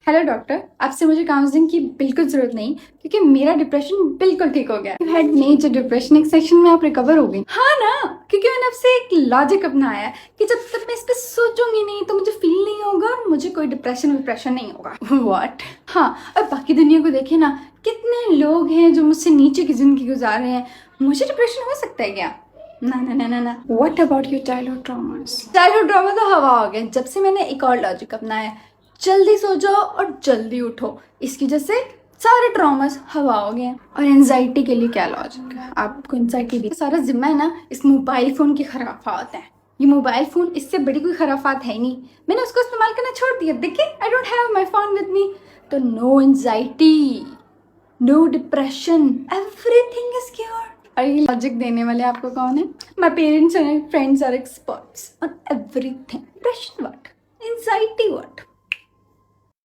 Hello doctor, आपसे मुझे counselling की बिल्कुल जरूरत नहीं क्योंकि मेरा डिप्रेशन बिल्कुल ठीक हो गया। यू हैड मेजर डिप्रेशन, एक सेशन में आप रिकवर हो गई। हाँ ना, क्योंकि मैंने आपसे एक लॉजिक अपनाया है कि जब तक मैं इस पे सोचूंगी नहीं तो मुझे फील नहीं होगा और मुझे कोई डिप्रेशन नहीं होगा। व्हाट? हाँ, और बाकी दुनिया को देखे ना, कितने लोग हैं जो मुझसे नीचे की जिंदगी गुजार रहे हैं। मुझे डिप्रेशन हो सकता है क्या? ना ना ना ना ना। What about your childhood traumas? Childhood trauma तो हवा हो गया जब से मैंने एक और लॉजिक अपनाया है, जल्दी सो जाओ और जल्दी उठो। इसकी वजह से सारे ट्रॉमास हवा हो गए। और एंजाइटी के लिए क्या लॉजिक है? आपको एंजाइटी भी सारा जिम्मा है ना इस मोबाइल फोन की खराफात है। ये मोबाइल फोन, इससे बड़ी कोई खराफात है नहीं। मैंने उसको इस्तेमाल करना छोड़ दिया। देखिए, I don't have my phone with me, तो no anxiety, no depression, everything is cured. और ये लॉजिक देने वाले आपको कौन है? My parents and friends are experts on everything. Depression what, anxiety what.